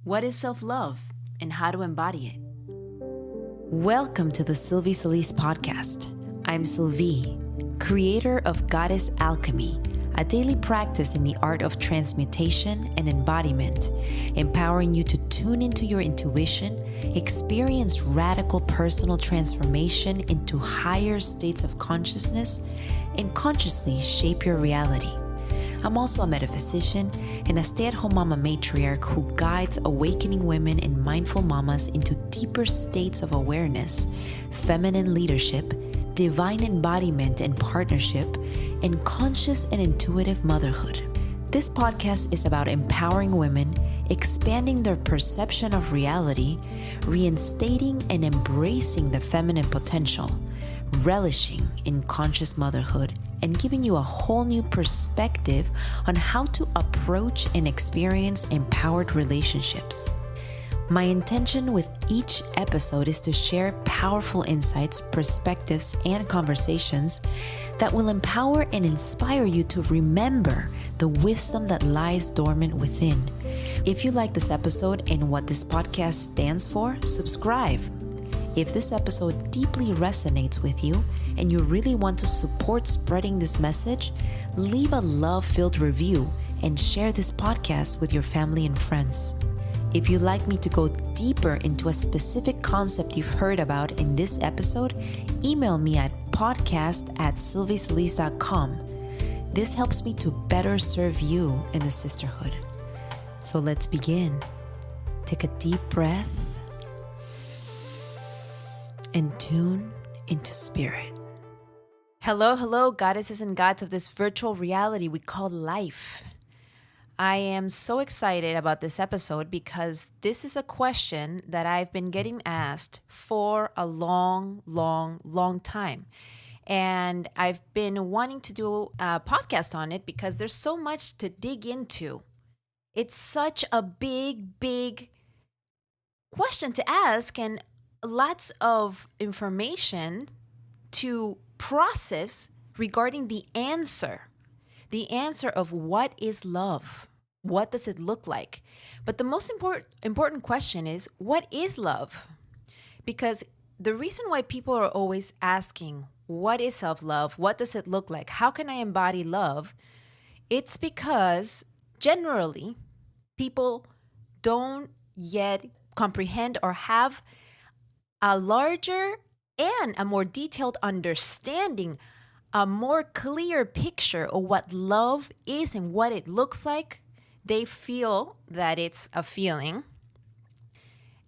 What is self-love and how to embody it? Welcome to the Celiz podcast. I'm Silvie, creator of Goddess Alchemy, a daily practice in the art of transmutation and embodiment, empowering you to tune into your intuition, experience radical personal transformation into higher states of consciousness, and consciously shape your reality. I'm also a metaphysician and a stay-at-home mama matriarch who guides awakening women and mindful mamas into deeper states of awareness, feminine leadership, divine embodiment and partnership, and conscious and intuitive motherhood. This podcast is about empowering women, expanding their perception of reality, reinstating and embracing the feminine potential, relishing in conscious motherhood, and giving you a whole new perspective on how to approach and experience empowered relationships. My intention with each episode is to share powerful insights, perspectives, and conversations that will empower and inspire you to remember the wisdom that lies dormant within. If you like this episode and what this podcast stands for, subscribe. If this episode deeply resonates with you and you really want to support spreading this message, leave a love-filled review and share this podcast with your family and friends. If you'd like me to go deeper into a specific concept you've heard about in this episode, email me at podcast@silvieceliz.com. This helps me to better serve you in the sisterhood. So let's begin. Take a deep breath and tune into spirit. Hello, goddesses and gods of this virtual reality we call life. I am so excited about this episode because this is a question that I've been getting asked for a long time. And I've been wanting to do a podcast on it because there's so much to dig into. It's such a big question to ask and lots of information to process regarding the answer of what is love. What does it look like? But the most important question is, what is love? Because the reason why people are always asking, what is self-love? What does it look like? How can I embody love? It's because generally people don't yet comprehend or have a larger and a more detailed understanding, a more clear picture of what love is and what it looks like. They feel that it's a feeling.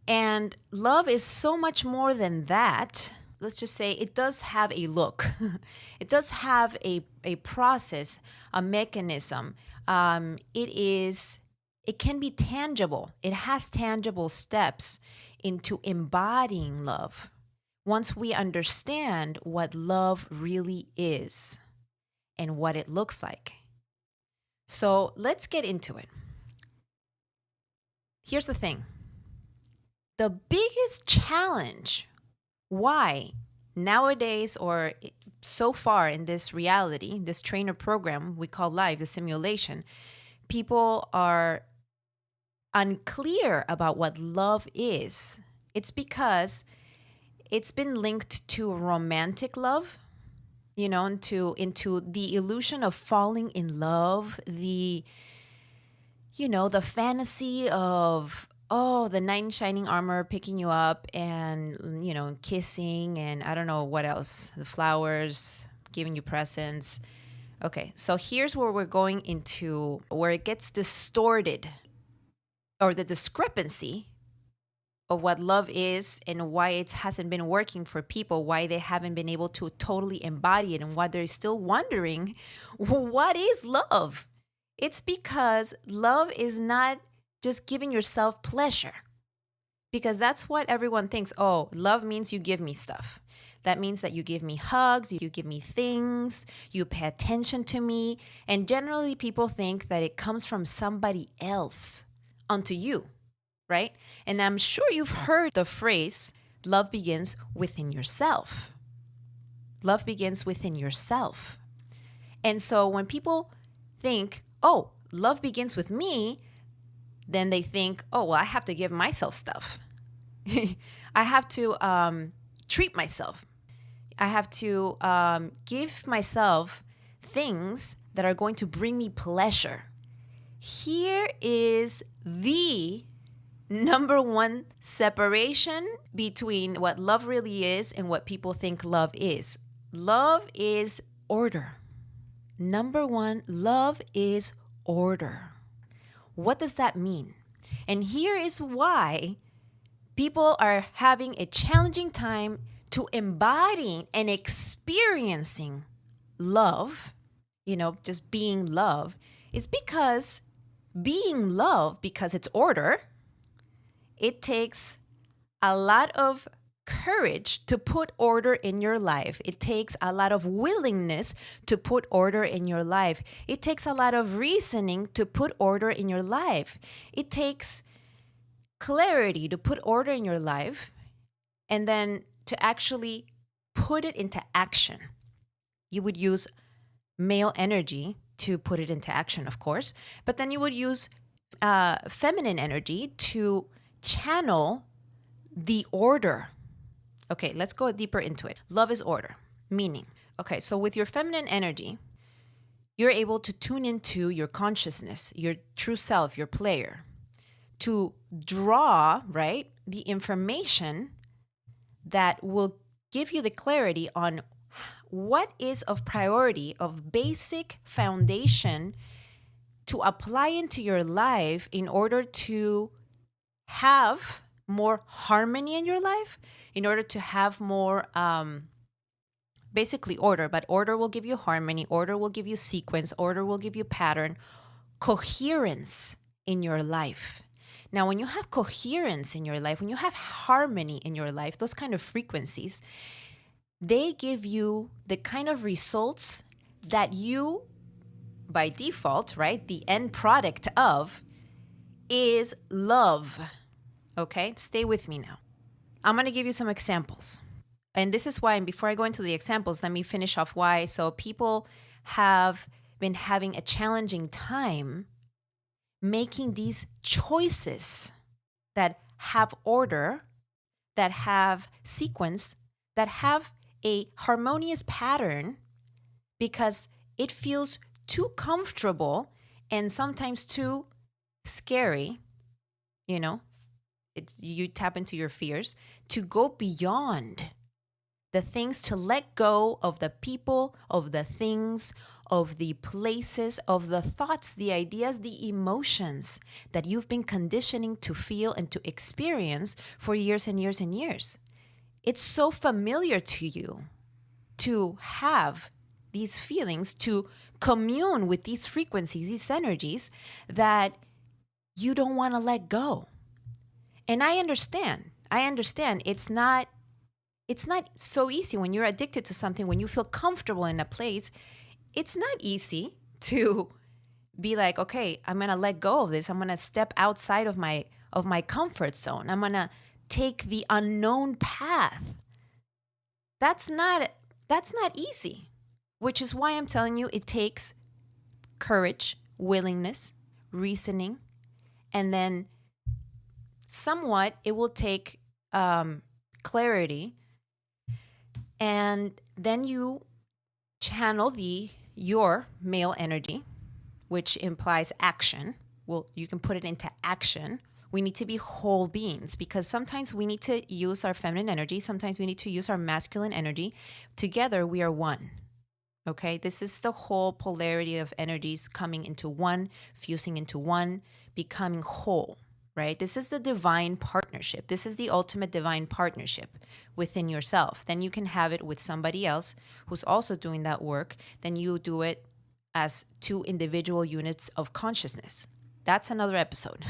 And love is so much more than that. Let's just say it does have a look. It does have a process, a mechanism. It can be tangible. It has tangible steps into embodying love. Once we understand what love really is and what it looks like. So let's get into it. Here's the thing. The biggest challenge why nowadays or so far in this reality, this trainer program we call life, the simulation, people are unclear about what love is. It's because it's been linked to romantic love, into the illusion of falling in love, the fantasy of, the knight in shining armor picking you up and, kissing and I don't know what else, the flowers, giving you presents. Okay, so here's where we're going into where it gets distorted, or the discrepancy of what love is and why it hasn't been working for people, why they haven't been able to totally embody it, and why they're still wondering, what is love? It's because love is not just giving yourself pleasure. Because that's what everyone thinks. Oh, love means you give me stuff. That means that you give me hugs, you give me things, you pay attention to me. And generally people think that it comes from somebody else onto you. Right? And I'm sure you've heard the phrase, love begins within yourself. Love begins within yourself. And so when people think, oh, love begins with me, then they think, oh, well, I have to give myself stuff. I have to treat myself. I have to give myself things that are going to bring me pleasure. Here is the number one separation between what love really is and what people think love is. Love is order. Number one, love is order. What does that mean? And here is why people are having a challenging time to embodying and experiencing love, just being love. It's because being love, because it's order, it takes a lot of courage to put order in your life. It takes a lot of willingness to put order in your life. It takes a lot of reasoning to put order in your life. It takes clarity to put order in your life, and then to actually put it into action. You would use male energy to put it into action, of course, but then you would use feminine energy to channel the order. Okay, let's go deeper into it. Love is order, meaning, okay, so with your feminine energy, you're able to tune into your consciousness, your true self, your player, to draw, right, the information that will give you the clarity on what is of priority, of basic foundation to apply into your life in order to have more harmony in your life, in order to have more basically order. But order will give you harmony, order will give you sequence, order will give you pattern, coherence in your life. Now, when you have coherence in your life, when you have harmony in your life, those kind of frequencies, they give you the kind of results that you, by default, right, the end product of is love. Okay, stay with me now. I'm going to give you some examples. And this is why, and before I go into the examples, let me finish off why. So people have been having a challenging time making these choices that have order, that have sequence, that have a harmonious pattern, because it feels too comfortable and sometimes too scary, you tap into your fears, to go beyond the things, to let go of the people, of the things, of the places, of the thoughts, the ideas, the emotions that you've been conditioning to feel and to experience for years and years and years. It's so familiar to you to have these feelings, to commune with these frequencies, these energies, that you don't want to let go. And I understand. It's not so easy when you're addicted to something, when you feel comfortable in a place. It's not easy to be like, okay, I'm going to let go of this. I'm going to step outside of my comfort zone. I'm going to take the unknown path. That's not easy, which is why I'm telling you it takes courage, willingness, reasoning, and then somewhat it will take clarity, and then you channel your male energy, which implies action. Well, you can put it into action. We need to be whole beings, because sometimes we need to use our feminine energy. Sometimes we need to use our masculine energy. Together, we are one. Okay? This is the whole polarity of energies coming into one, fusing into one, becoming whole, right? This is the divine partnership. This is the ultimate divine partnership within yourself. Then you can have it with somebody else who's also doing that work. Then you do it as two individual units of consciousness. That's another episode.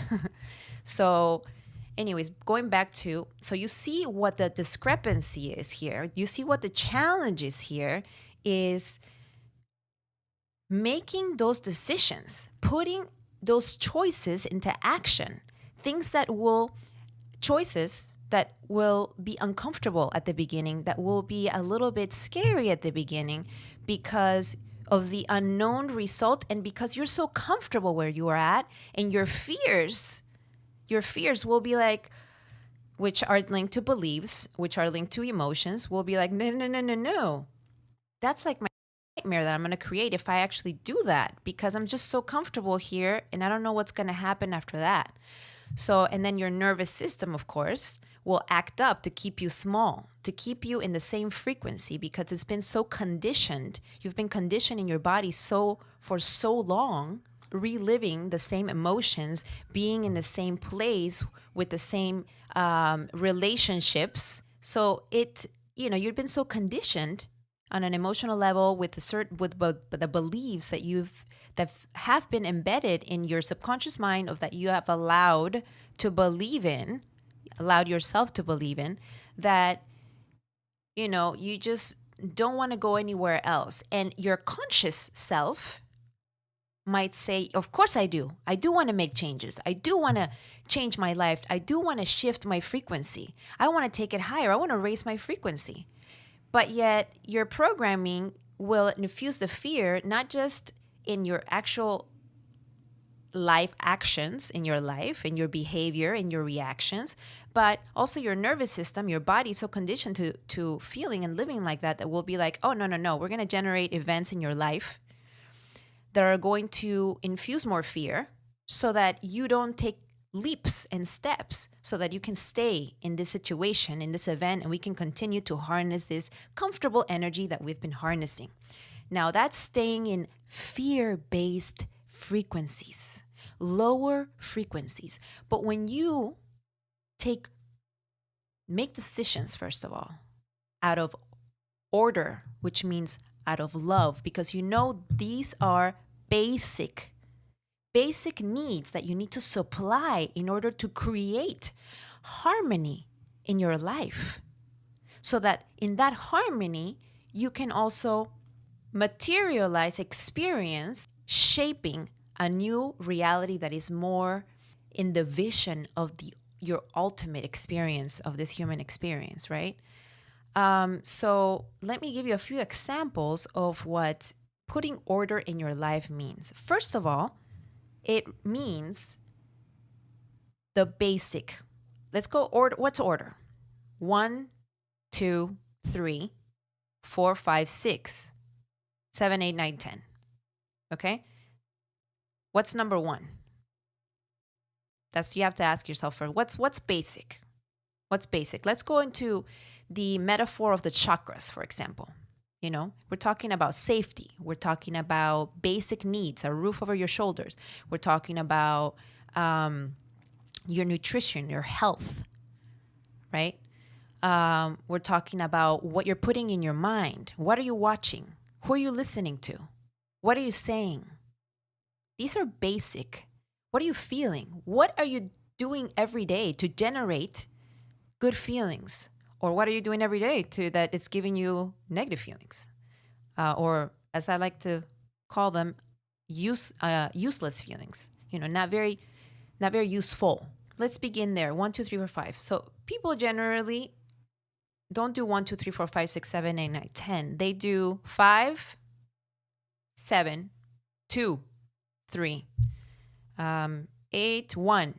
So anyways, going back to, so you see what the discrepancy is here. You see what the challenge is here is making those decisions, putting those choices into action. Choices that will be uncomfortable at the beginning, that will be a little bit scary at the beginning because of the unknown result, and because you're so comfortable where you are at, and your fears Your fears will be like, which are linked to beliefs, which are linked to emotions, will be like, no, no, no, no, no. That's like my nightmare that I'm going to create if I actually do that, because I'm just so comfortable here and I don't know what's going to happen after that. So, and then your nervous system, of course, will act up to keep you small, to keep you in the same frequency, because it's been so conditioned. You've been conditioned in your body for so long, reliving the same emotions, being in the same place with the same relationships. So you've been so conditioned on an emotional level with the beliefs that have been embedded in your subconscious mind, of that you have allowed yourself to believe in, that you just don't want to go anywhere else. And your conscious self might say, of course I do want to make changes, I do want to change my life, I do want to shift my frequency, I want to take it higher, I want to raise my frequency. But yet your programming will infuse the fear, not just in your actual life actions, in your life, in your behavior, in your reactions, but also your nervous system, your body is so conditioned to feeling and living like that will be like, oh, no, we're going to generate events in your life that are going to infuse more fear, so that you don't take leaps and steps, so that you can stay in this situation, in this event, and we can continue to harness this comfortable energy that we've been harnessing. Now, that's staying in fear-based frequencies, lower frequencies. But when you make decisions, first of all, out of order, which means out of love, because these are basic needs that you need to supply in order to create harmony in your life, so that in that harmony you can also materialize, experience, shaping a new reality that is more in the vision of your ultimate experience of this human experience, right? So let me give you a few examples of what putting order in your life means. First of all, it means the basic. Let's go order. What's order? 1, 2, 3, 4, 5, 6, 7, 8, 9, 10. Okay? What's number 1? You have to ask yourself first, what's basic? What's basic? Let's go into the metaphor of the chakras, for example. We're talking about safety. We're talking about basic needs, a roof over your shoulders. We're talking about your nutrition, your health, right? We're talking about what you're putting in your mind. What are you watching? Who are you listening to? What are you saying? These are basic. What are you feeling? What are you doing every day to generate good feelings? Or what are you doing every day that it's giving you negative feelings? Or as I like to call them, useless feelings. Not very useful. Let's begin there. 1, 2, 3, 4, 5. So people generally don't do 1, 2, 3, 4, 5, 6, 7, 8, 9, 10. They do 5, 7, 2, 3, 8, 1.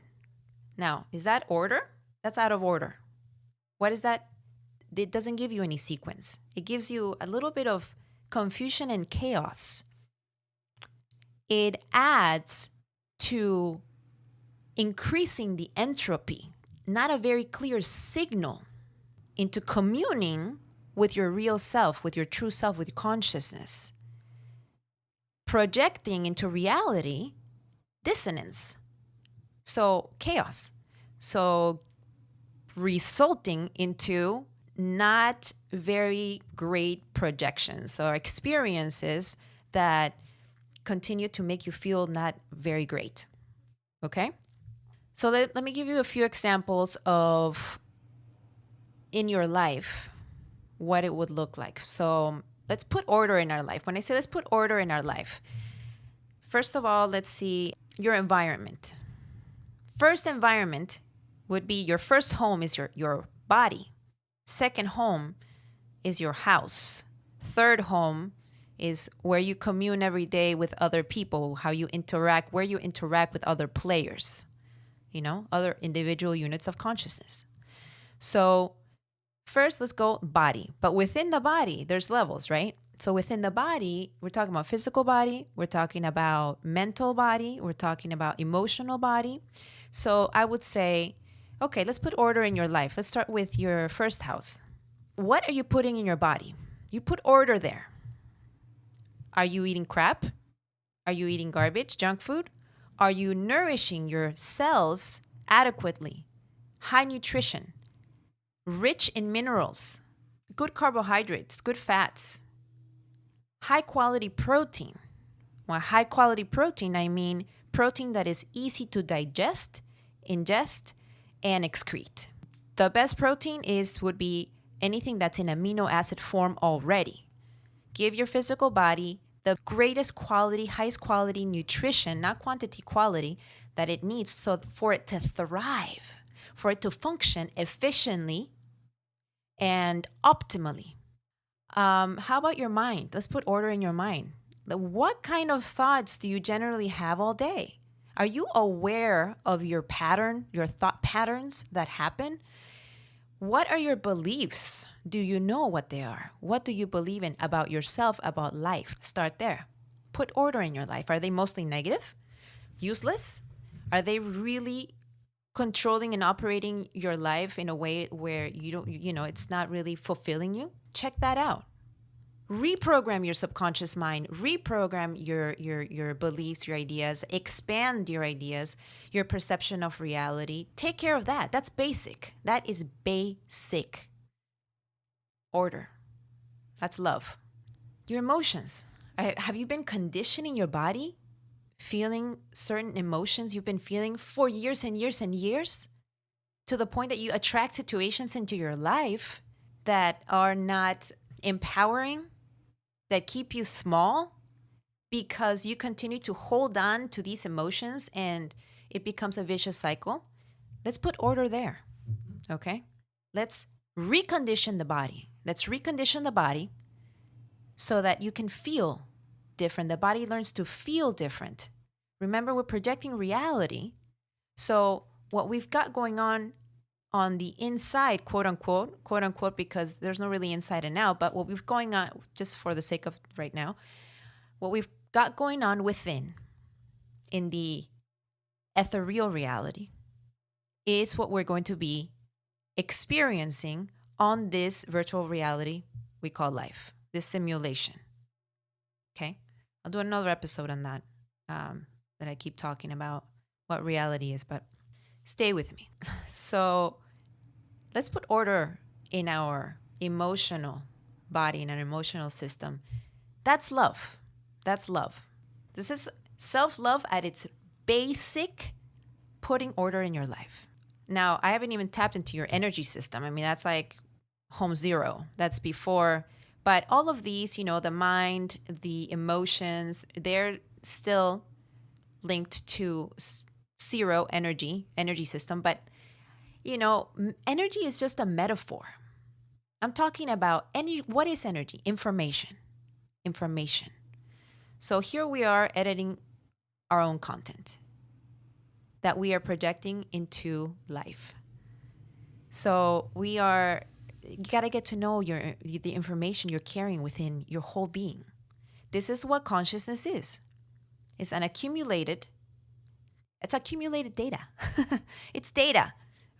Now, is that order? That's out of order. What is that? It doesn't give you any sequence. It gives you a little bit of confusion and chaos. It adds to increasing the entropy, not a very clear signal into communing with your real self, with your true self, with your consciousness. Projecting into reality dissonance. So chaos. So resulting into not very great projections or experiences that continue to make you feel not very great. Okay? So let me give you a few examples of in your life what it would look like. So let's put order in our life. When I say let's put order in our life, first of all, let's see your environment. First environment would be your first home is your body. Second home is your house. Third home is where you commune every day with other people, how you interact, where you interact with other players. other individual units of consciousness. So first, let's go body. But within the body, there's levels, right? So within the body, we're talking about physical body, we're talking about mental body, we're talking about emotional body. So I would say, okay, let's put order in your life. Let's start with your first house. What are you putting in your body? You put order there. Are you eating crap? Are you eating garbage, junk food? Are you nourishing your cells adequately? High nutrition, rich in minerals, good carbohydrates, good fats, high quality protein. By high quality protein, I mean protein that is easy to digest, ingest, and excrete. The best protein would be anything that's in amino acid form already. Give your physical body the greatest quality, highest quality nutrition, not quantity, quality, that it needs so for it to thrive, for it to function efficiently and optimally. How about your mind? Let's put order in your mind. What kind of thoughts do you generally have all day? Are you aware of your pattern, your thought patterns that happen? What are your beliefs? Do you know what they are? What do you believe in about yourself, about life? Start there. Put order in your life. Are they mostly negative? Useless? Are they really controlling and operating your life in a way where it's not really fulfilling you? Check that out. Reprogram your subconscious mind, reprogram your beliefs, your ideas, expand your ideas, your perception of reality. Take care of that. That's basic. That is basic. Order. That's love. Your emotions. Have you been conditioning your body, feeling certain emotions you've been feeling for years and years and years, to the point that you attract situations into your life that are not empowering, that keep you small, because you continue to hold on to these emotions and it becomes a vicious cycle? Let's put order there, okay? Let's recondition the body. Let's recondition the body so that you can feel different. The body learns to feel different. Remember, we're projecting reality. So what we've got going on the inside, quote unquote, because there's no really inside and out, but what we've going on, just for the sake of right now, what we've got going on within in the ethereal reality is what we're going to be experiencing on this virtual reality we call life, this simulation. Okay? I'll do another episode on that, that I keep talking about what reality is, but stay with me. So let's put order in our emotional body, in our emotional system. That's love. That's love. This is self-love at its basic, putting order in your life. Now, I haven't even tapped into your energy system. I mean, that's like home zero. That's before. But all of these, the mind, the emotions, they're still linked to zero energy system. But, energy is just a metaphor. I'm talking about what is energy? Information. So here we are editing our own content that we are projecting into life. So you got to get to know the information you're carrying within your whole being. This is what consciousness is. It's accumulated data. It's data,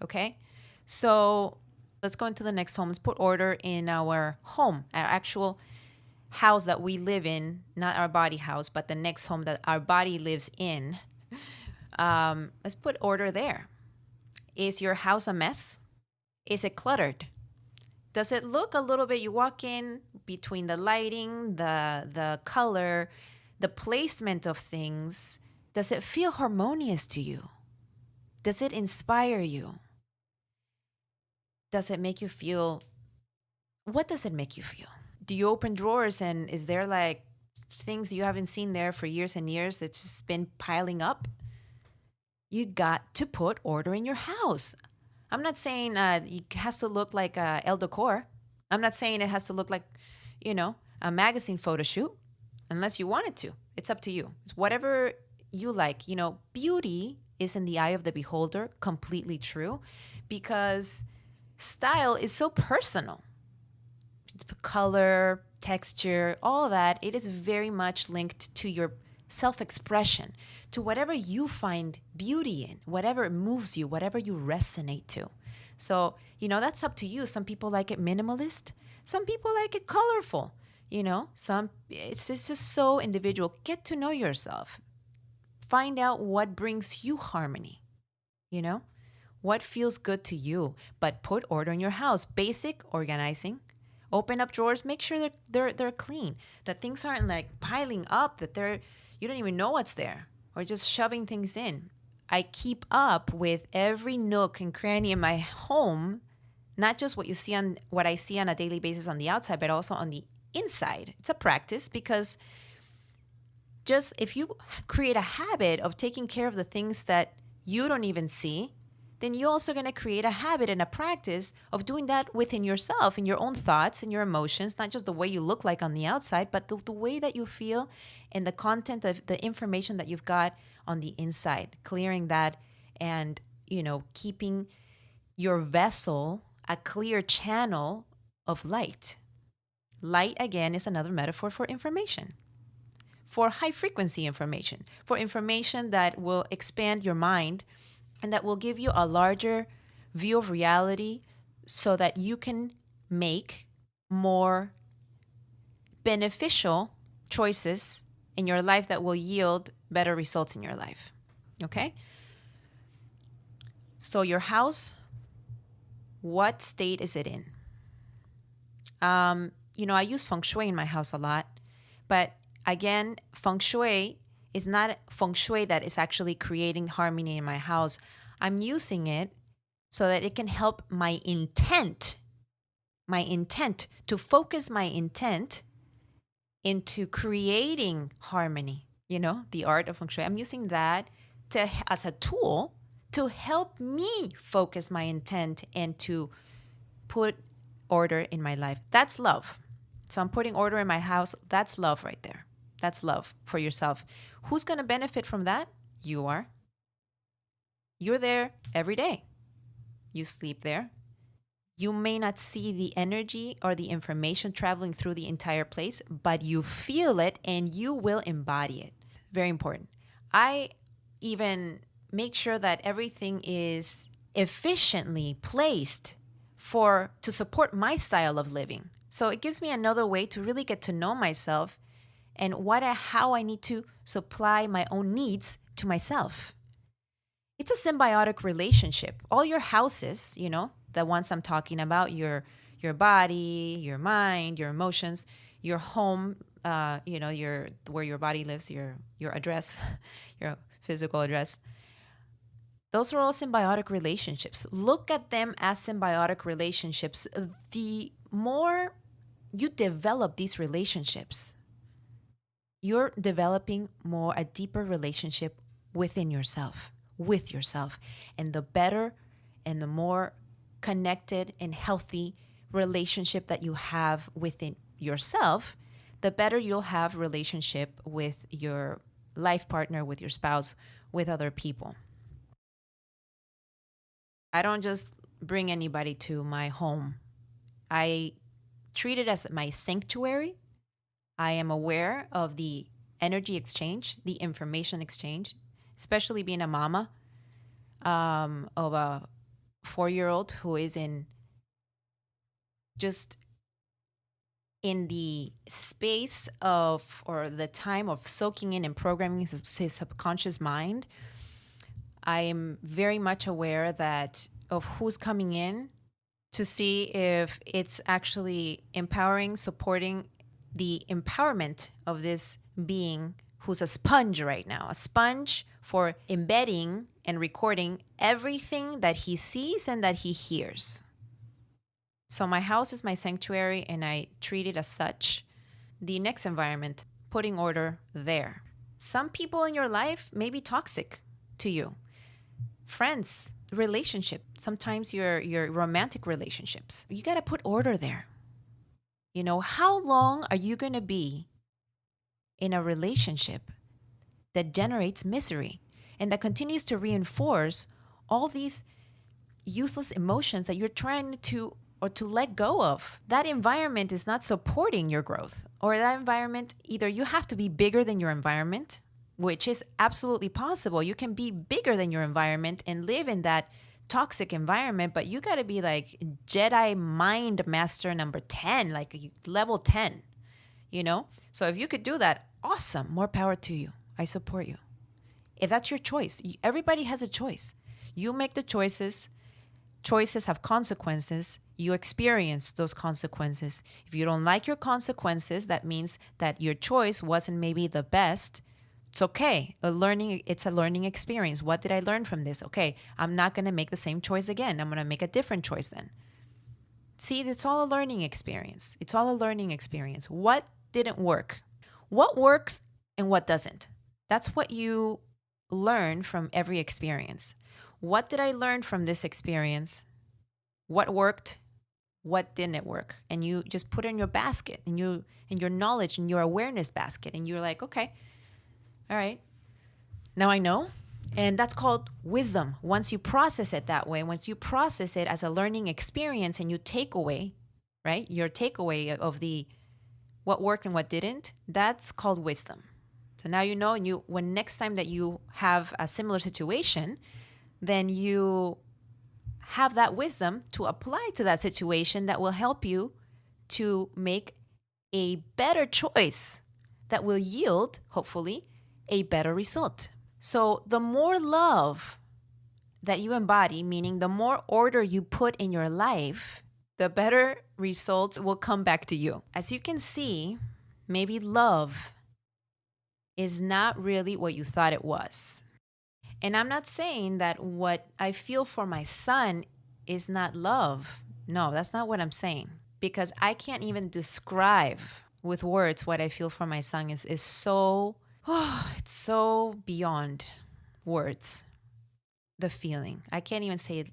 okay? So let's go into the next home. Let's put order in our home, our actual house that we live in, not our body house, but the next home that our body lives in. Let's put order there. Is your house a mess? Is it cluttered? Does it look a little bit, you walk in between the lighting, the color, the placement of things, does it feel harmonious to you? Does it inspire you? Does it make you feel, what does it make you feel? Do you open drawers and is there like things you haven't seen there for years and years? It's just been piling up. You got to put order in your house. I'm not saying it has to look like El Decor. I'm not saying it has to look like, a magazine photo shoot, unless you want it to. It's up to you. It's whatever you like. Beauty is in the eye of the beholder completely true, because style is so personal. Color, texture, all that, it is very much linked to your self-expression, to whatever you find beauty in, whatever moves you, whatever you resonate to. So, that's up to you. Some people like it minimalist. Some people like it colorful. It's just so individual. Get to know yourself. Find out what brings you harmony. What feels good to you. But put order in your house. Basic organizing. Open up drawers. Make sure they're clean. That things aren't like piling up. That you don't even know what's there, or just shoving things in. I keep up with every nook and cranny in my home, not just what I see on a daily basis on the outside, but also on the inside. It's a practice, because just if you create a habit of taking care of the things that you don't even see, then you're also going to create a habit and a practice of doing that within yourself, in your own thoughts and your emotions, not just the way you look like on the outside, but the way that you feel and the content of the information that you've got on the inside, clearing that and, keeping your vessel a clear channel of light. Light, again, is another metaphor for information, for high frequency information, for information that will expand your mind and that will give you a larger view of reality, so that you can make more beneficial choices in your life that will yield better results in your life. Okay? So your house, what state is it in? I use feng shui in my house a lot, but again, feng shui is not feng shui that is actually creating harmony in my house. I'm using it so that it can help my intent to focus my intent into creating harmony, the art of feng shui. I'm using that as a tool to help me focus my intent and to put order in my life. That's love. So I'm putting order in my house. That's love right there. That's love for yourself. Who's going to benefit from that? You are. You're there every day. You sleep there. You may not see the energy or the information traveling through the entire place, but you feel it and you will embody it. Very important. I even make sure that everything is efficiently placed to support my style of living. So it gives me another way to really get to know myself and how I need to supply my own needs to myself. It's a symbiotic relationship. All your houses, the ones I'm talking about, your body, your mind, your emotions, your home, where your body lives, your address, your physical address. Those are all symbiotic relationships. Look at them as symbiotic relationships. The more you develop these relationships, you're developing a deeper relationship within yourself, with yourself. And the better and the more connected and healthy relationship that you have within yourself, the better you'll have relationship with your life partner, with your spouse, with other people. I don't just bring anybody to my home. I treat it as my sanctuary. I am aware of the energy exchange, the information exchange, especially being a mama of a 4-year-old who is in the space or the time of soaking in and programming his subconscious mind. I am very much aware of who's coming in to see if it's actually empowering, supporting the empowerment of this being who's a sponge right now, a sponge for embedding and recording everything that he sees and that he hears. So my house is my sanctuary and I treat it as such. The next environment, putting order there. Some people in your life may be toxic to you. Friends, relationship, sometimes your romantic relationships. You got to put order there. How long are you going to be in a relationship that generates misery? and that continues to reinforce all these useless emotions that you're trying to let go of. That environment is not supporting your growth, or that environment, either you have to be bigger than your environment, which is absolutely possible. You can be bigger than your environment and live in that toxic environment, but you got to be like Jedi mind master number 10, like level 10, So if you could do that, awesome, more power to you. I support you. If that's your choice, everybody has a choice. You make the choices. Choices have consequences. You experience those consequences. If you don't like your consequences, that means that your choice wasn't maybe the best. It's okay. It's a learning experience. What did I learn from this? Okay, I'm not going to make the same choice again. I'm going to make a different choice then. See, it's all a learning experience. It's all a learning experience. What didn't work? What works and what doesn't? That's what you learn from every experience. What did I learn from this experience? What worked? What didn't work? And you just put it in your basket, in your knowledge and your awareness basket. And you're like, okay, all right, now I know. And that's called wisdom. Once you process it that way, once you process it as a learning experience and you take away, right, your takeaway of the what worked and what didn't, that's called wisdom. So now you know, and when next time that you have a similar situation, then you have that wisdom to apply to that situation that will help you to make a better choice that will yield, hopefully, a better result. So the more love that you embody, meaning the more order you put in your life, the better results will come back to you. As you can see, maybe love is not really what you thought it was. And I'm not saying that what I feel for my son is not love. No, that's not what I'm saying. Because I can't even describe with words what I feel for my son is so, it's so beyond words, the feeling. I can't even say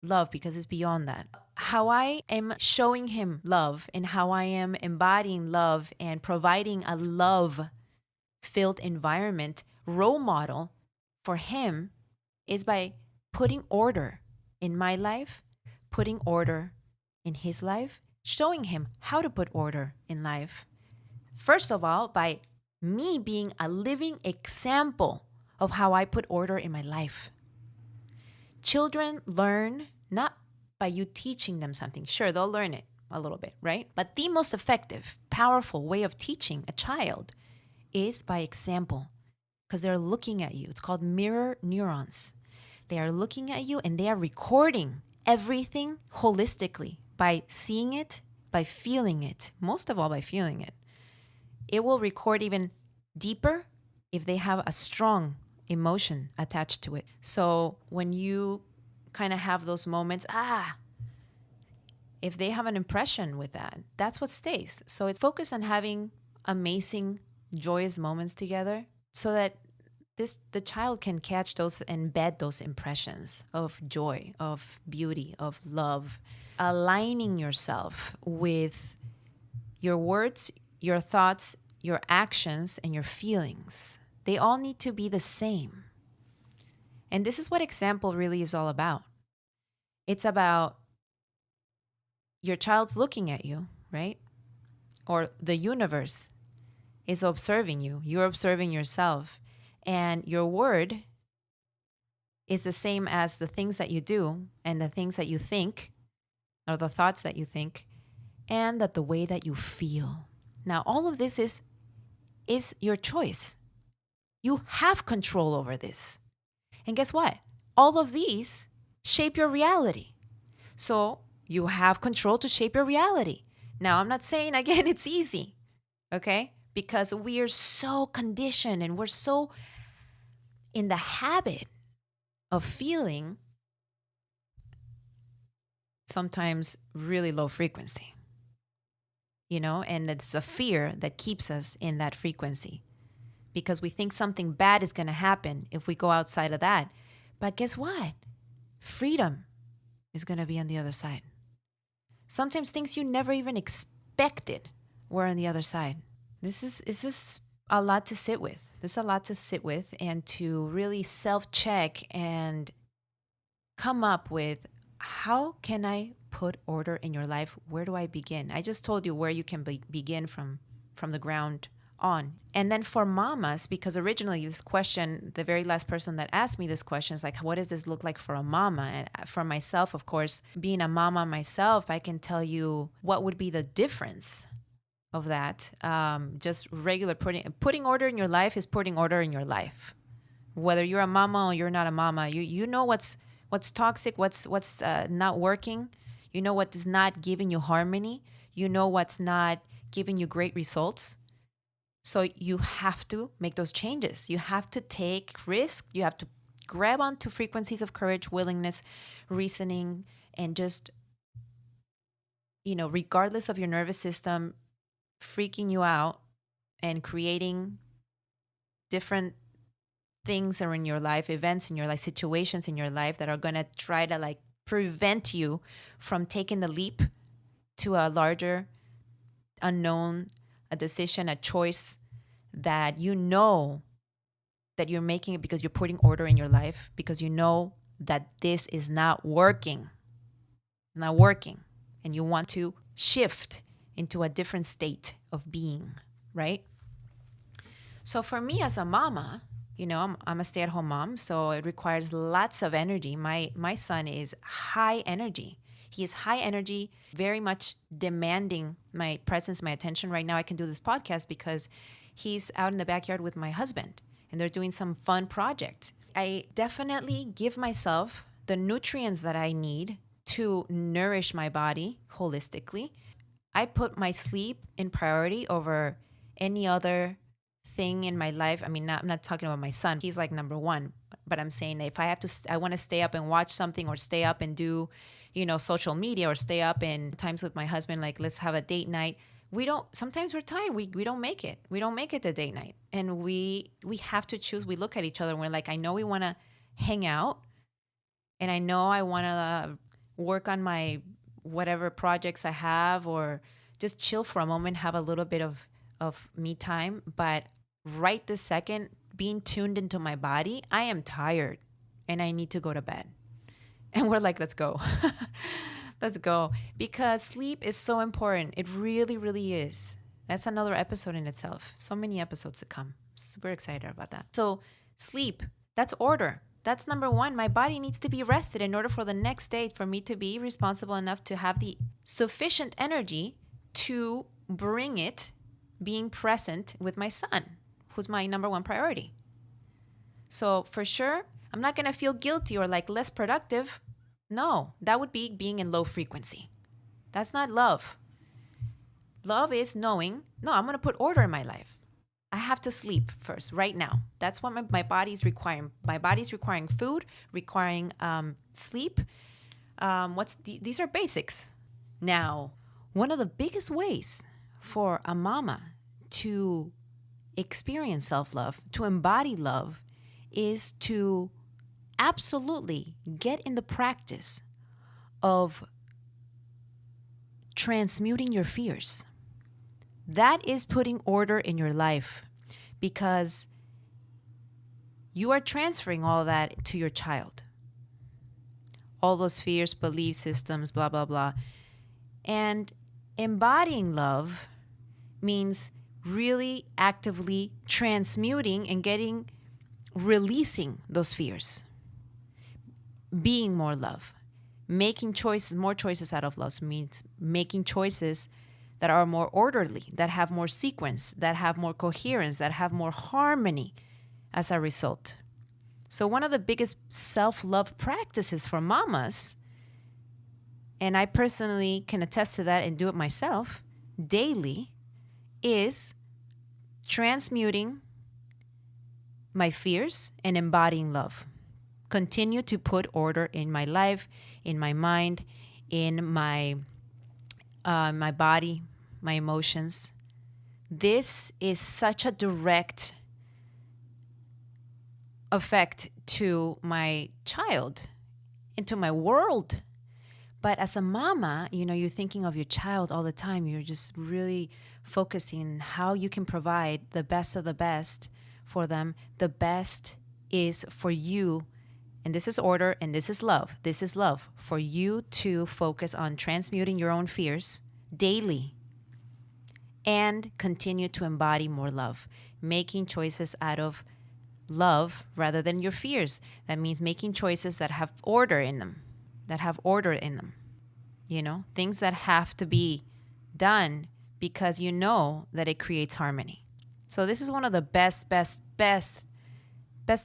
love because it's beyond that. How I am showing him love and how I am embodying love and providing a love-filled environment, role model for him is by putting order in my life, putting order in his life, showing him how to put order in life. First of all, by me being a living example of how I put order in my life. Children learn not by you teaching them something. Sure, they'll learn it a little bit, right? But the most effective, powerful way of teaching a child is by example, because they're looking at you. It's called mirror neurons. They are looking at you and they are recording everything holistically by seeing it, by feeling it, most of all by feeling it. It will record even deeper if they have a strong emotion attached to it. So when you kind of have those moments, if they have an impression with that, that's what stays. So it's focused on having amazing, joyous moments together so that the child can catch those, embed those impressions of joy, of beauty, of love, aligning yourself with your words, your thoughts, your actions, and your feelings. They all need to be the same. And this is what example really is all about. It's about your child's looking at you, right? Or the universe is observing you. You're observing yourself. And your word is the same as the things that you do and the things that you think, or the thoughts that you think, and that the way that you feel. Now, all of this is your choice. You have control over this. And guess what? All of these shape your reality. So you have control to shape your reality. Now, I'm not saying, again, it's easy, okay? Because we are so conditioned and we're so in the habit of feeling sometimes really low frequency, and it's a fear that keeps us in that frequency because we think something bad is going to happen if we go outside of that. But guess what? Freedom is going to be on the other side. Sometimes things you never even expected were on the other side. This is a lot to sit with. There's a lot to sit with and to really self-check and come up with, how can I put order in your life? Where do I begin? I just told you where you can begin from the ground on. And then for mamas, because originally this question, the very last person that asked me this question is like, what does this look like for a mama? And for myself, of course, being a mama myself, I can tell you what would be the difference of that. Just regular putting order in your life is putting order in your life. Whether you're a mama or you're not a mama, you know what's toxic, what's not working. You know what is not giving you harmony. You know what's not giving you great results. So you have to make those changes. You have to take risks. You have to grab onto frequencies of courage, willingness, reasoning, and just, regardless of your nervous system freaking you out and creating different things are in your life, events in your life, situations in your life that are going to try to like prevent you from taking the leap to a larger unknown, a decision, a choice that you know that you're making it because you're putting order in your life, because you know that this is not working, and you want to shift into a different state of being, right? So for me as a mama, I'm a stay-at-home mom, so it requires lots of energy. My son is high energy. He is high energy, very much demanding my presence, my attention. Right now I can do this podcast because he's out in the backyard with my husband and they're doing some fun project. I definitely give myself the nutrients that I need to nourish my body holistically. I put my sleep in priority over any other thing in my life. I mean, I'm not talking about my son. He's like number one. But I'm saying if I have to, I want to stay up and watch something or stay up and do, social media or stay up and times with my husband, like let's have a date night. Sometimes we're tired. We don't make it. We don't make it to date night. And we have to choose. We look at each other and we're like, I know we want to hang out and I know I want to work on my whatever projects I have or just chill for a moment, have a little bit of me time. But right this second, being tuned into my body, I am tired and I need to go to bed. And we're like, let's go. Let's go. Because sleep is so important. It really, really is. That's another episode in itself. So many episodes to come. Super excited about that. So sleep, that's order. That's number one. My body needs to be rested in order for the next day for me to be responsible enough to have the sufficient energy to bring it being present with my son, who's my number one priority. So for sure, I'm not going to feel guilty or like less productive. No, that would be being in low frequency. That's not love. Love is knowing, no, I'm going to put order in my life. I have to sleep first, right now. That's what my body's requiring. My body's requiring food, requiring sleep. These are basics. Now, one of the biggest ways for a mama to experience self-love, to embody love, is to absolutely get in the practice of transmuting your fears. That is putting order in your life because you are transferring all that to your child. All those fears, belief systems, blah, blah, blah. And embodying love means really actively transmuting and releasing those fears. Being more love. Making more choices out of love means making choices that are more orderly, that have more sequence, that have more coherence, that have more harmony as a result. So one of the biggest self-love practices for mamas, and I personally can attest to that and do it myself daily, is transmuting my fears and embodying love. Continue to put order in my life, in my mind, in my body, my emotions. This is such a direct effect to my child, into my world, But as a mama, you're thinking of your child all the time. You're just really focusing how you can provide the best of the best for them. The best is for you, and this is order, and this is love. This is love for you to focus on transmuting your own fears daily and continue to embody more love, making choices out of love rather than your fears. That means making choices that have order in them, things that have to be done because that it creates harmony. So this is one of the best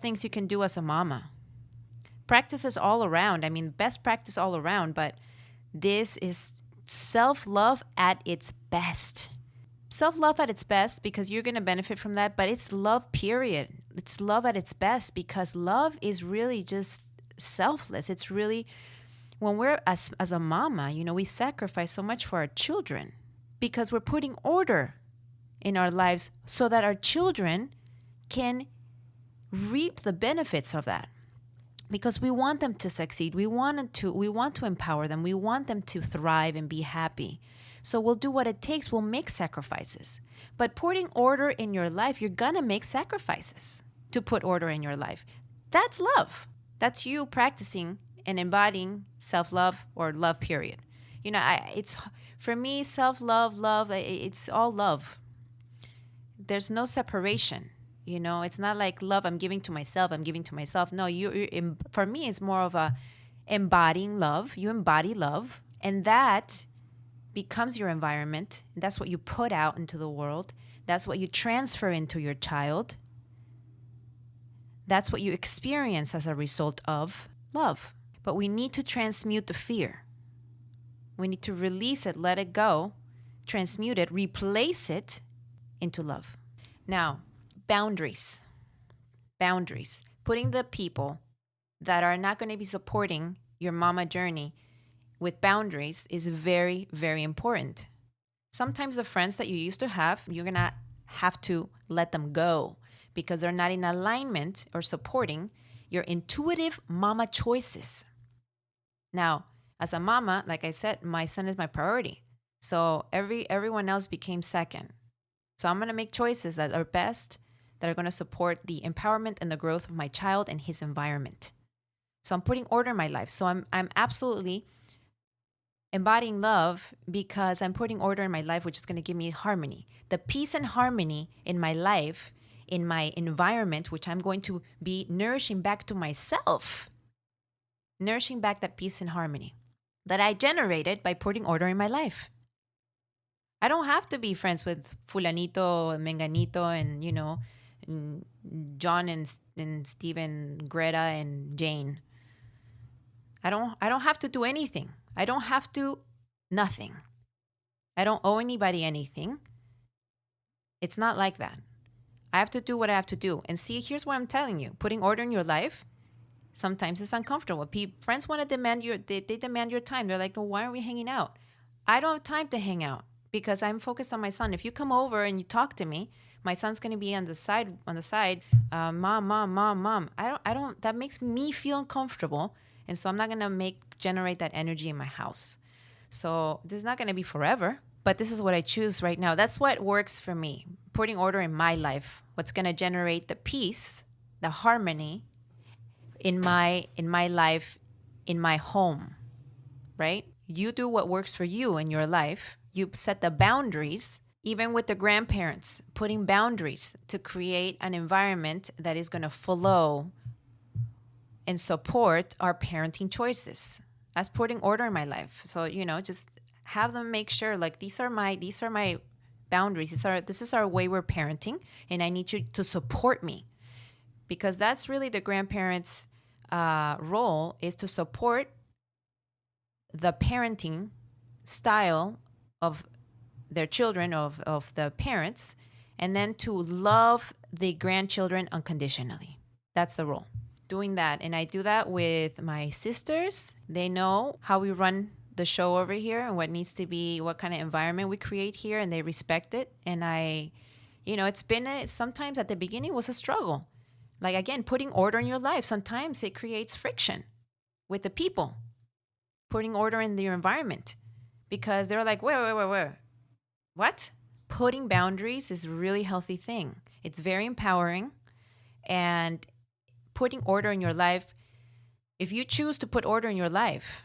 things you can do as a mama. Practices all around. I mean, best practice all around, but this is self-love at its best. Self-love at its best because you're going to benefit from that, but it's love, period. It's love at its best because love is really just selfless. It's really, when we're as a mama, we sacrifice so much for our children because we're putting order in our lives so that our children can reap the benefits of that. Because we want them to succeed. We want to empower them. We want them to thrive and be happy. So we'll do what it takes. We'll make sacrifices. But putting order in your life, you're going to make sacrifices to put order in your life. That's love. That's you practicing and embodying self-love or love, period. It's for me, self-love, love, it's all love. There's no separation. It's not like love I'm giving to myself. No, for me, it's more of a embodying love. You embody love, and that becomes your environment. That's what you put out into the world. That's what you transfer into your child. That's what you experience as a result of love. But we need to transmute the fear. We need to release it, let it go, transmute it, replace it into love. Now, boundaries. Putting the people that are not going to be supporting your mama journey with boundaries is very, very important. Sometimes the friends that you used to have, you're going to have to let them go because they're not in alignment or supporting your intuitive mama choices. Now, as a mama, like I said, my son is my priority. So everyone else became second. So I'm going to make choices that are best, that are going to support the empowerment and the growth of my child and his environment. So I'm putting order in my life. So I'm absolutely embodying love because I'm putting order in my life, which is going to give me harmony. The peace and harmony in my life, in my environment, which I'm going to be nourishing back to myself, nourishing back that peace and harmony that I generated by putting order in my life. I don't have to be friends with Fulanito, Menganito, and John and Stephen, Greta and Jane. I don't have to do anything. I don't have to nothing. I don't owe anybody anything. It's not like that. I have to do what I have to do. And see, here's what I'm telling you. Putting order in your life, sometimes it's uncomfortable. Friends want to demand they demand your time. They're like, well, why are we hanging out? I don't have time to hang out because I'm focused on my son. If you come over and you talk to me, my son's going to be on the side, mom. I don't, that makes me feel uncomfortable. And so I'm not going to generate that energy in my house. So this is not going to be forever, but this is what I choose right now. That's what works for me. Putting order in my life, what's going to generate the peace, the harmony in my life, in my home, right? You do what works for you in your life. You set the boundaries, even with the grandparents, putting boundaries to create an environment that is going to flow and support our parenting choices. That's putting order in my life. So, just have them make sure, like, these are my boundaries. This is our way we're parenting, and I need you to support me, because that's really the grandparents' role, is to support the parenting style of their children, of the parents, and then to love the grandchildren unconditionally. That's the role. Doing that. And I do that with my sisters. They know how we run the show over here and what needs to be, what kind of environment we create here, and they respect it. And sometimes at the beginning was a struggle. Like, again, putting order in your life, sometimes it creates friction with the people. putting order in your environment, because they're like, wait. What? Putting boundaries is a really healthy thing. It's very empowering. And putting order in your life, if you choose to put order in your life,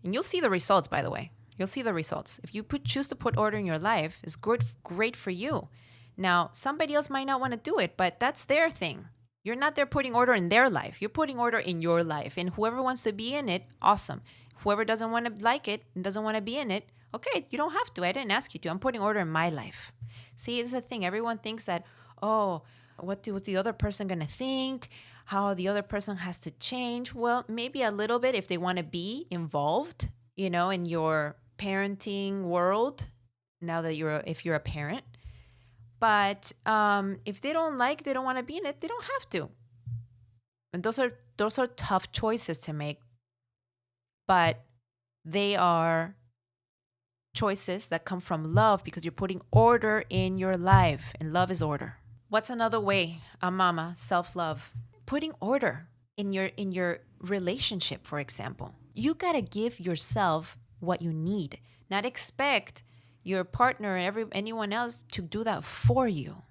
and you'll see the results, by the way. You'll see the results. If you choose to put order in your life, it's great for you. Now, somebody else might not want to do it, but that's their thing. You're not there putting order in their life. You're putting order in your life. And whoever wants to be in it, awesome. Whoever doesn't want to like it and doesn't want to be in it, okay, you don't have to. I didn't ask you to. I'm putting order in my life. See, it's a thing. Everyone thinks that, oh, what's the other person going to think? How the other person has to change? Well, maybe a little bit if they want to be involved, in your parenting world, now that if you're a parent. But if they don't want to be in it, they don't have to. And those are tough choices to make. But they are choices that come from love, because you're putting order in your life, and love is order. What's another way, mama, self-love? Putting order in your relationship, for example. You got to give yourself what you need, not expect your partner or anyone else to do that for you.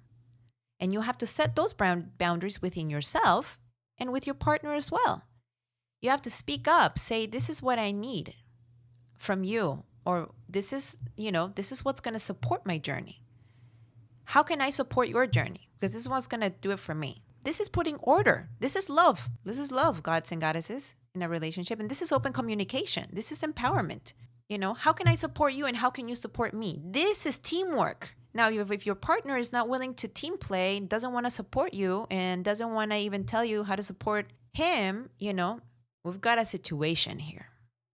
And you have to set those boundaries within yourself and with your partner as well. You have to speak up, say, this is what I need from you, or this is what's going to support my journey. How can I support your journey? Because this is what's going to do it for me. This is putting order. This is love. This is love, gods and goddesses, in a relationship. And this is open communication. This is empowerment. How can I support you and how can you support me? This is teamwork. Now, if your partner is not willing to team play, doesn't want to support you, and doesn't want to even tell you how to support him, we've got a situation here.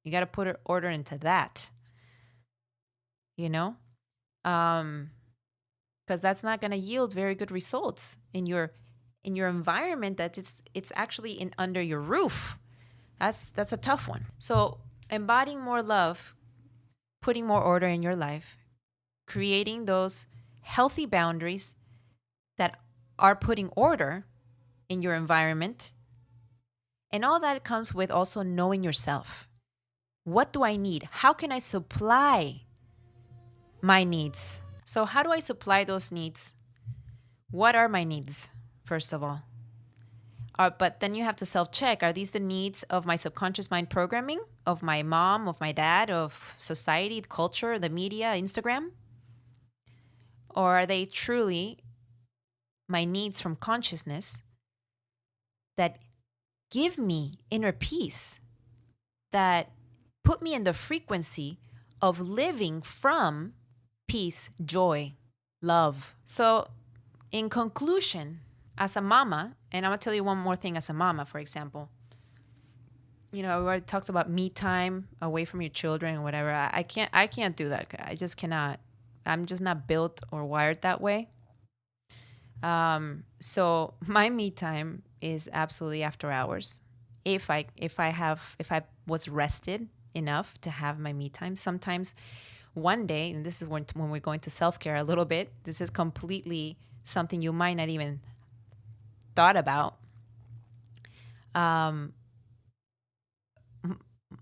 You got to put order into that, because that's not going to yield very good results in your environment. That it's actually under your roof. That's a tough one. So embodying more love, putting more order in your life, creating those healthy boundaries that are putting order in your environment. And all that comes with also knowing yourself. What do I need? How can I supply my needs? So how do I supply those needs? What are my needs, first of all? But then you have to self-check. Are these the needs of my subconscious mind programming, of my mom, of my dad, of society, culture, the media, Instagram? Or are they truly my needs from consciousness that give me inner peace, that put me in the frequency of living from peace, joy, love? So in conclusion, as a mama, and I'm going to tell you one more thing as a mama, for example. We already talked about me time away from your children or whatever. I can't do that. I just cannot. I'm just not built or wired that way. So my me time is absolutely after hours. If I was rested enough to have my me time. Sometimes one day, and this is when we're going to self-care a little bit, this is completely something you might not even thought about.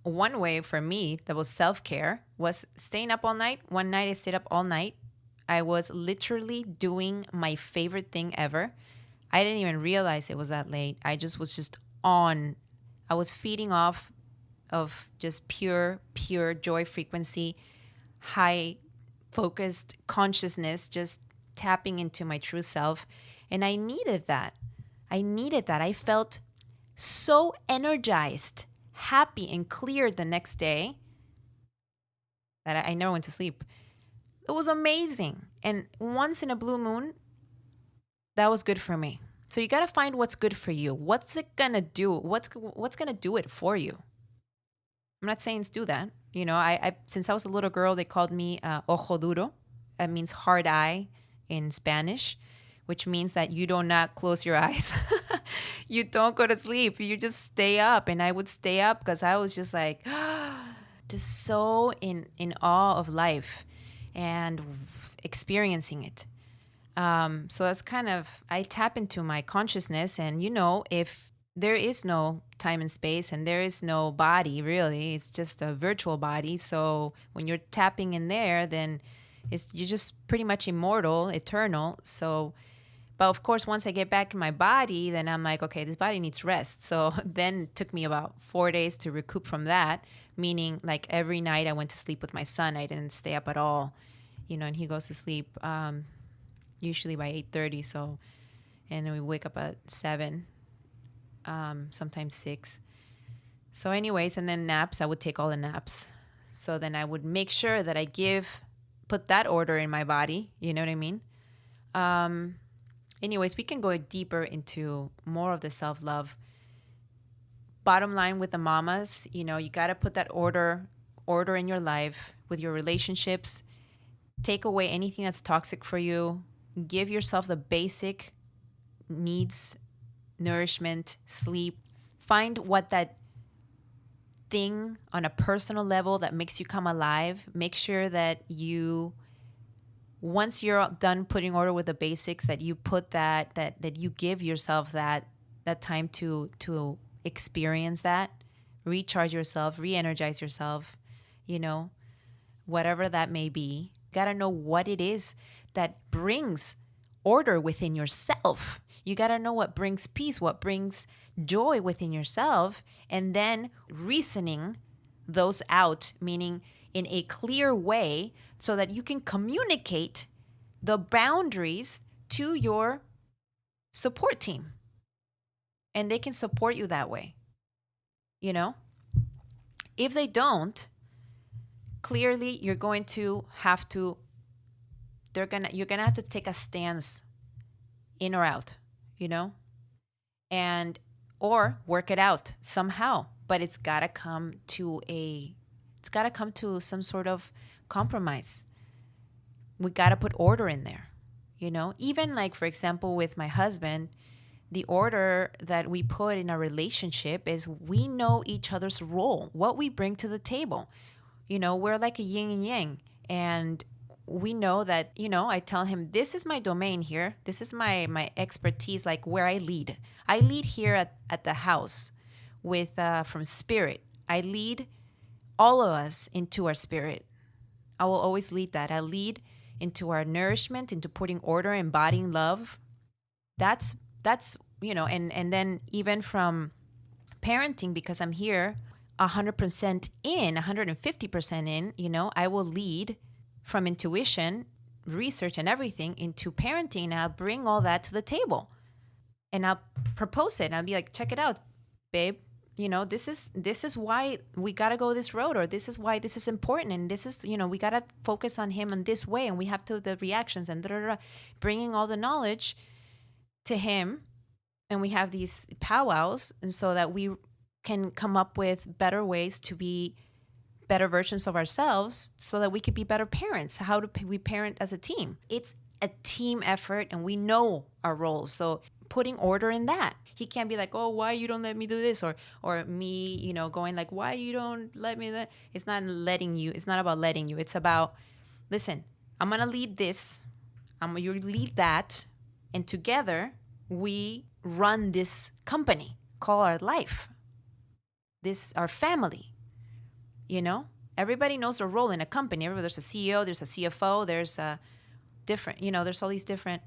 One way for me that was self-care was staying up all night. One night I stayed up all night. I was literally doing my favorite thing ever. I didn't even realize it was that late. I was on. I was feeding off of just pure joy frequency, high focused consciousness, just tapping into my true self. And I needed that. I felt so energized, happy, and clear the next day that I never went to sleep. It was amazing. And once in a blue moon, that was good for me. So you got to find what's good for you. What's it going to do? What's going to do it for you? I'm not saying do that. I since I was a little girl, they called me ojo duro. That means hard eye in Spanish, which means that you do not close your eyes. You don't go to sleep. You just stay up. And I would stay up because I was just like, just so in awe of life and experiencing it. So that's kind of, I tap into my consciousness. And, if there is no time and space, and there is no body really. It's just a virtual body. So when you're tapping in there, then you're just pretty much immortal, eternal. So, but of course, once I get back in my body, then I'm like, okay, this body needs rest. So then it took me about 4 days to recoup from that, meaning like every night I went to sleep with my son. I didn't stay up at all, and he goes to sleep usually by 8:30. So, and then we wake up at 7, sometimes 6. So anyways, and then naps, I would take all the naps. So then I would make sure that put that order in my body. You know what I mean? Anyways, we can go deeper into more of the self-love. Bottom line with the mamas, you got to put that order in your life with your relationships. Take away anything that's toxic for you. Give yourself the basic needs, nourishment, sleep. Find what that thing on a personal level that makes you come alive. Make sure that once you're done putting order with the basics, that you put that you give yourself that time to experience that, recharge yourself, re-energize yourself, whatever that may be. You got to know what it is that brings order within yourself. You got to know what brings peace, what brings joy within yourself, and then reasoning those out, meaning in a clear way, so that you can communicate the boundaries to your support team, and they can support you that way. If they don't, clearly you're going to have to you're gonna have to take a stance, in or out, and or work it out somehow. But it's gotta come to some sort of compromise. We gotta put order in there, Even like, for example, with my husband, the order that we put in our relationship is we know each other's role, what we bring to the table. We're like a yin and yang, and we know that, I tell him, this is my domain here. This is my expertise, like where I lead. I lead here at the house with from spirit. I lead all of us into our spirit. I will always lead that. I lead into our nourishment, into putting order, embodying love. That's and then even from parenting, because I'm here 100% in, 150% in, I will lead from intuition, research, and everything into parenting. And I'll bring all that to the table, and I'll propose it. And I'll be like, check it out, babe. This is why we got to go this road, or this is why this is important. And this is, we got to focus on him in this way. And we have the reactions and bringing all the knowledge to him. And we have these powwows, and so that we can come up with better ways to be better versions of ourselves, so that we could be better parents. How do we parent as a team? It's a team effort, and we know our roles. So putting order in that. He can't be like, oh, why you don't let me do this? Or me, going like, why you don't let me that? It's not letting you. It's not about letting you. It's about, listen, I'm going to lead this. You lead that. And together we run this company, call our life, our family. Everybody knows their role in a company. There's a CEO, there's a CFO, there's a different, there's all these different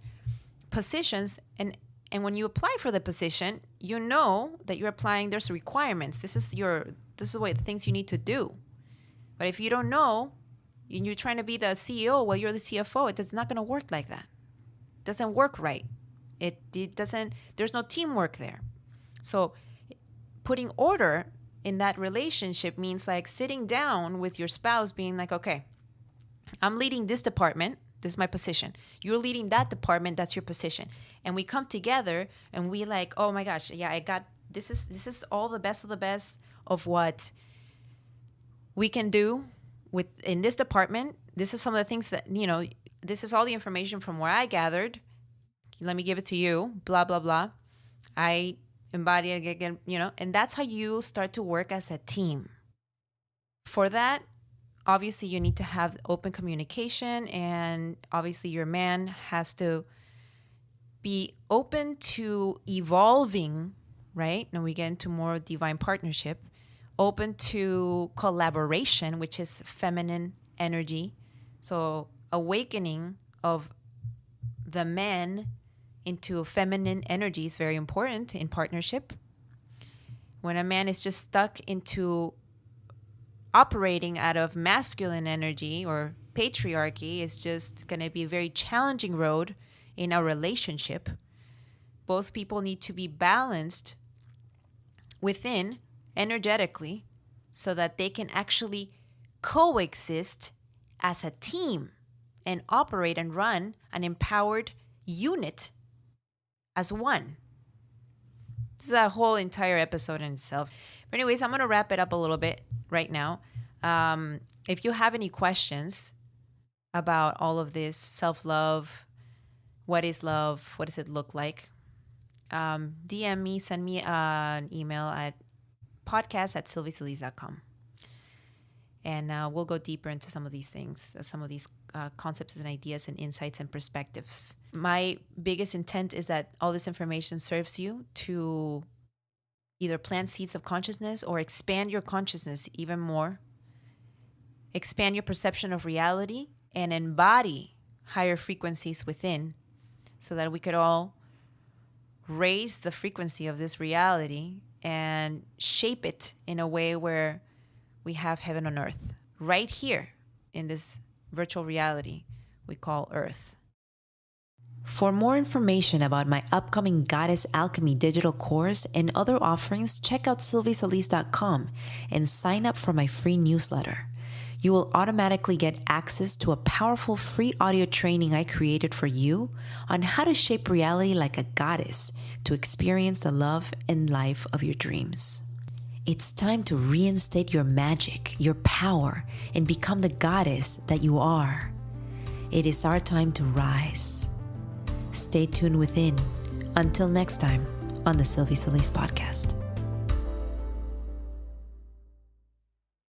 positions. And when you apply for the position, you know that you're applying, there's requirements. This is what the things you need to do. But if you don't know, and you're trying to be the CEO while you're the CFO, it's not going to work like that. It doesn't work right. It doesn't, there's no teamwork there. So putting order in that relationship means like sitting down with your spouse, being like, okay, I'm leading this department. This is my position. You're leading that department. That's your position. And we come together and we like, oh my gosh, yeah, I got, this is all the best of the best of what we can do in this department. This is some of the things that, this is all the information from where I gathered. Let me give it to you, blah, blah, blah. I embody it again, and that's how you start to work as a team. For that, obviously you need to have open communication, and obviously your man has to be open to evolving right? And we get into more divine partnership, open to collaboration, which is feminine energy. So awakening of the man into feminine energy is very important in partnership. When a man is just stuck into operating out of masculine energy or patriarchy, it's just going to be a very challenging road in our relationship. Both people need to be balanced within energetically so that they can actually coexist as a team and operate and run an empowered unit as one. This is a whole entire episode in itself. But anyways, I'm going to wrap it up a little bit right now. If you have any questions about all of this, self-love, what is love, what does it look like, DM me, send me an email at podcast@silvieceliz.com. And we'll go deeper into some of these things, some of these concepts and ideas and insights and perspectives. My biggest intent is that all this information serves you to either plant seeds of consciousness or expand your consciousness even more, expand your perception of reality, and embody higher frequencies within so that we could all raise the frequency of this reality and shape it in a way where we have heaven on earth right here in this virtual reality we call Earth. For more information about my upcoming Goddess Alchemy digital course and other offerings, check out silvieceliz.com and sign up for my free newsletter. You will automatically get access to a powerful free audio training I created for you on how to shape reality like a goddess to experience the love and life of your dreams. It's time to reinstate your magic, your power, and become the goddess that you are. It is our time to rise. Stay tuned within. Until next time on the Silvie Celiz podcast.